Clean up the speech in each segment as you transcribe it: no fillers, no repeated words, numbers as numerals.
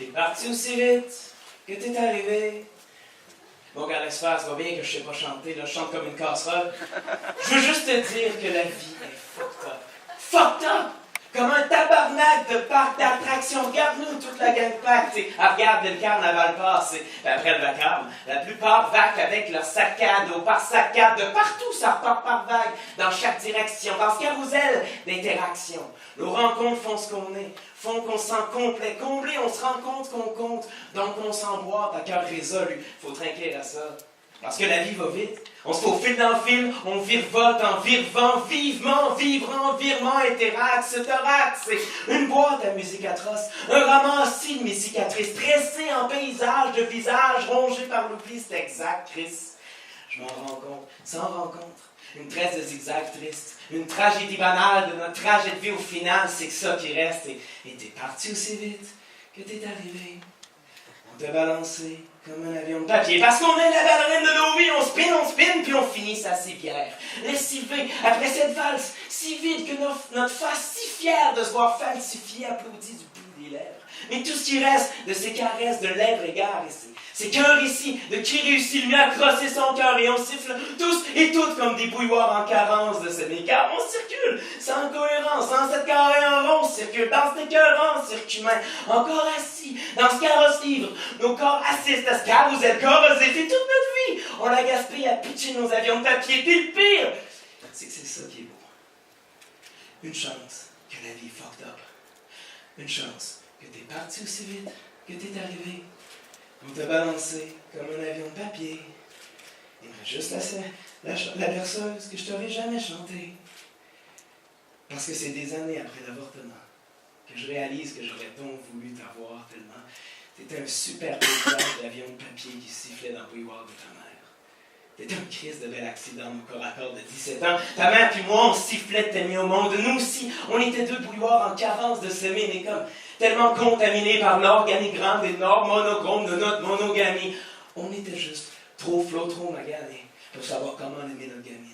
T'es parti aussi vite que t'es arrivé. Bon, gars, laisse faire, ça va bien que je sais pas chanter, là, je chante comme une casserole. Je veux juste te dire que la vie est fucked up. Fucked up! Comme un tabarnak de parc d'attractions. Regarde-nous, toute la gang pack, tu sais. Regarde le carnaval passé. Après le vacarme, la plupart vaquent avec leurs saccades, par saccades, de partout, ça repart par vague, dans chaque direction, dans ce carrousel d'interaction. Nos rencontres font ce qu'on est, font qu'on se sent complet, comblé, on se rend compte qu'on compte, donc on s'emboîte à cœur résolu. Faut trinquer à ça. Parce que la vie va vite, on se faufile dans le fil, on virevolte en virevant, vivement, vivrant, virement, interaxe, thorax, c'est une boîte à musique atroce, un ramassis de mes cicatrices, tressé en paysage de visage, rongé par l'oubli, c'est exact, Chris. Je m'en rends compte, sans rencontre, une tresse de zigzag triste, une tragédie banale de notre trajet de vie au final, c'est que ça qui reste, et t'es parti aussi vite que t'es arrivé. On t'a balancé comme un avion de papier. Parce qu'on est la ballerine de nos vies, on spin, puis on finit sa civière. Lessivé, après cette valse, si vide que notre face si fière de se voir falsifiée, applaudie du bout des lèvres. Mais tout ce qui reste de ces caresses de lèvres égarées, c'est cœur ici, de qui réussit le mieux à crosser son cœur, et on siffle tous et toutes comme des bouilloires en carence de ce mécart. On circule sans cohérence, sans cette carré en rond, on circule dans cet écœurant cirque humain, encore assis dans ce carrosse livre. Nos corps assistent à ce carrousel corrosif et toute notre vie, on la gaspille à pitcher nos avions de papier. Puis le pire, c'est que c'est ça qui est beau. Une chance que la vie est fucked up. Une chance que t'es parti aussi vite que t'es arrivé. On t'a balancé comme un avion de papier. Il me reste juste la berceuse que je t'aurais jamais chantée. Parce que c'est des années après l'avortement que je réalise que j'aurais donc voulu t'avoir tellement. T'étais un super paysage d'avion de papier qui sifflait dans le bouilloire de ta mère. T'étais un crise de bel accident, mon corps à corps de 17 ans. Ta mère puis moi, on sifflait de t'aimer au monde. Nous aussi, on était deux bouilloires en carence de semer, mais comme tellement contaminés par l'organigramme des normes monochromes de notre monogamie. On était juste trop flots, trop maganés pour savoir comment aimer notre gamine.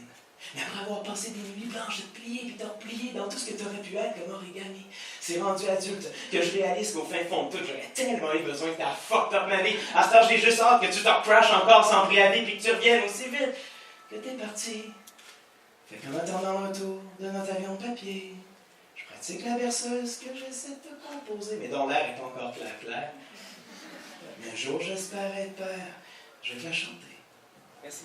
Mais après avoir passé des nuits blanches de plier puis de replier dans tout ce que tu aurais pu être comme origami, c'est rendu adulte que je réalise qu'au fin fond de tout, j'aurais tellement eu besoin que t'as fucked up ma vie. À ce temps, j'ai juste hâte que tu te crashes encore sans préavis puis que tu reviennes aussi vite que t'es parti. Fait qu'en attendant le retour de notre avion de papier, je pratique la berceuse que j'essaie de te composer, mais dont l'air est pas encore clair. Mais un jour, j'espère être père, je vais te la chanter. Merci.